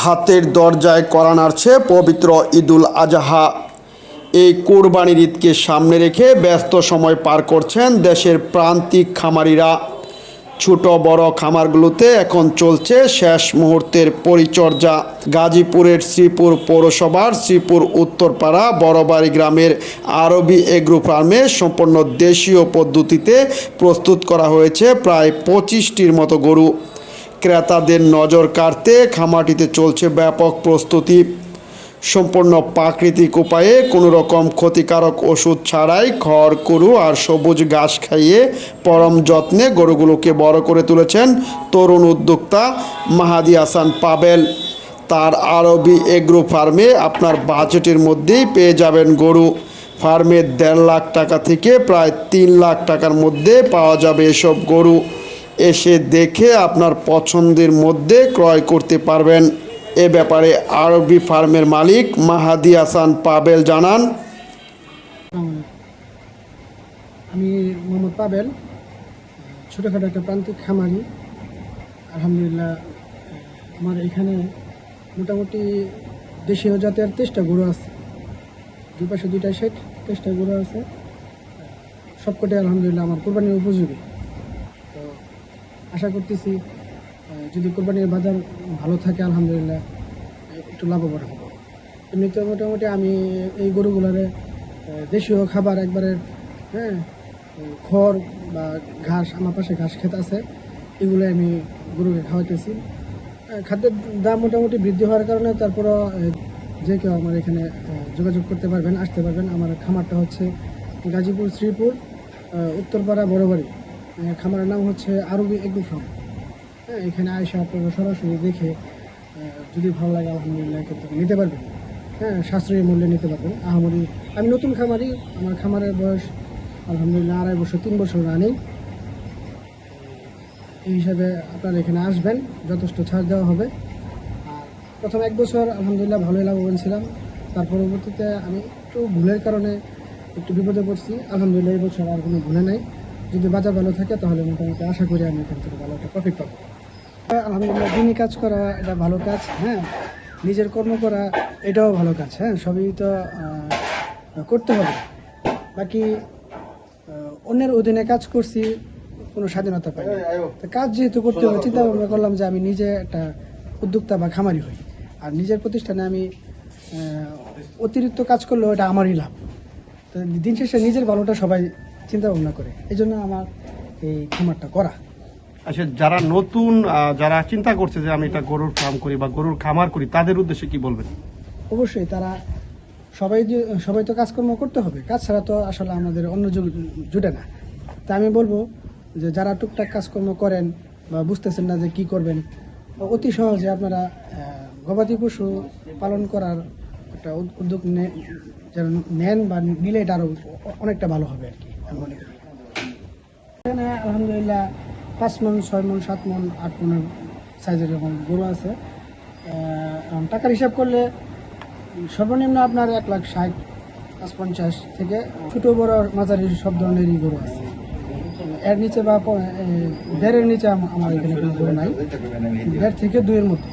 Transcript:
হাতের দরজায় কড়া নাড়ছে পবিত্র ঈদুল আজহা। এই কোরবানির ঈদকে সামনে রেখে ব্যস্ত সময় পার করছেন দেশের প্রান্তিক খামারিরা। ছোট বড় খামারগুলোতে এখন চলছে শেষ মুহূর্তের পরিচর্যা। গাজীপুরের শ্রীপুর পৌরসভার শ্রীপুর উত্তরপাড়া বড়বাড়ি গ্রামের আরবি এগ্রো ফার্মে সম্পূর্ণ দেশীয় পদ্ধতিতে প্রস্তুত করা হয়েছে প্রায় 25টির মতো গরু। ক্রেতাদের নজর কাড়তে খামারটিতে চলছে ব্যাপক প্রস্তুতি। সম্পূর্ণ প্রাকৃতিক উপায়ে কোনো রকম ক্ষতিকারক ওষুধ ছাড়াই খড় কুড়ু আর সবুজ ঘাস খাইয়ে পরম যত্নে গরুগুলোকে বড় করে তুলেছেন তরুণ উদ্যোক্তা মাহাদি হাসান পাবেল। তার আরবি এগ্রো ফার্মে আপনার বাজেটের মধ্যেই পেয়ে যাবেন গরু। ফার্মে 1.5 লাখ টাকা থেকে প্রায় 3 লাখ টাকার মধ্যে পাওয়া যাবে এসব গরু। এসে দেখে আপনার পছন্দের মধ্যে ক্রয় করতে পারবেন। এ ব্যাপারে আরবি ফার্মের মালিক মাহাদি হাসান পাবেল জানান, আমি মোহাম্মদ পাবেল, ছোটোখাটো একটা প্রান্তিক খামারি। আলহামদুলিল্লাহ আমার এখানে মোটামুটি দেশীয় জাতের 23টা গরু আছে। দুই পাশে 2টা সেট 23টা গরু আছে। সবকটাই আলহামদুলিল্লাহ আমার কোরবানির উপযোগী। তো আশা করতেছি যদি কোরবানির বাজার ভালো থাকে আলহামদুলিল্লাহ একটু লাভবান হব। এমনিতে মোটামুটি আমি এই গরুগুলোরে দেশীয় খাবার একবারে খড় বা ঘাস, আমার পাশে ঘাস ক্ষেত আছে, এগুলো আমি গরুকে খাওয়াইতেছি। খাদ্যের দাম মোটামুটি বৃদ্ধি হওয়ার কারণে তারপরও যে কেউ আমার এখানে যোগাযোগ করতে পারবেন, আসতে পারবেন। আমার খামারটা হচ্ছে গাজীপুর শ্রীপুর উত্তরপাড়া বড়বাড়ি। খামারের নাম হচ্ছে আরবি এগ্রো ফার্ম। এখানে আয়সা আপনারা সরাসরি দেখে যদি ভালো লাগে আলহামদুলিল্লাহ এখান থেকে নিতে পারবেন। সাশ্রয়ী মূল্যে নিতে পারবেন। আহামরি আমি নতুন খামারি, আমার খামারের বয়স আলহামদুলিল্লাহ 2.5 বছর 3 বছর রানিং। এই হিসাবে আপনারা এখানে আসবেন, যথেষ্ট ছাড় দেওয়া হবে। আর প্রথম 1 বছর আলহামদুলিল্লাহ ভালোই লাভবান ছিলাম। তার পরবর্তীতে আমি একটু ভুলের কারণে একটু বিপদে পড়ছি। আলহামদুলিল্লাহ এই বছর আর কোনো ভুলে নাই। যদি বাজার ভালো থাকে তাহলে মোটামুটি আশা করি আমি এখান থেকে ভালো একটা প্রফিট পাবো। আলহামদুলিল্লাহ দিনই কাজ করা এটা ভালো কাজ, নিজের কর্ম করা এটাও ভালো কাজ। সবই তো করতে হবে। বাকি অন্যের অধীনে কাজ করছি, কোনো স্বাধীনতা পাই না। তো কাজ যেহেতু করতে হবে, চিন্তা ভাবনা করলাম যে আমি নিজে একটা উদ্যোক্তা বা খামারি হই। আর নিজের প্রতিষ্ঠানে আমি অতিরিক্ত কাজ করলেও এটা আমারই লাভ। তো দিন শেষে নিজের ভালোটা সবাই চিন্তা ভাবনা করে, এই জন্য আমার এই খামারটা করা। আচ্ছা, যারা নতুন যারা চিন্তা করছে যে আমি এটা গরুর ফার্ম করি বা গরুর খামার করি, তাদের উদ্দেশ্যে কি বলবেন? অবশ্যই তারা সবাই তো কাজকর্ম করতে হবে। কাজ ছাড়া তো আসলে আমাদের অন্য জুটে না। তা আমি বলবো যে যারা টুকটাক কাজকর্ম করেন বা বুঝতেছেন না যে কি করবেন, অতি সহজে আপনারা গবাদি পশু পালন করার একটা উদ্যোগ নেন বা নিলে এটা আরও অনেকটা ভালো হবে আর কি আমি মনে করি। এখানে আলহামদুলিল্লাহ 5 মণ 6 মণ 7 মণ 8 মণের সাইজের এরকম গরু আছে। টাকার হিসাব করলে সর্বনিম্ন আপনার 1,60,000 550 থেকে ছোটো বড় মাঝারি সব ধরনেরই গরু আছে। এর নিচে বা 1.5-এর নিচে আমার এখানে কোনো গরু নাই। 1.5 থেকে 2-এর মধ্যে।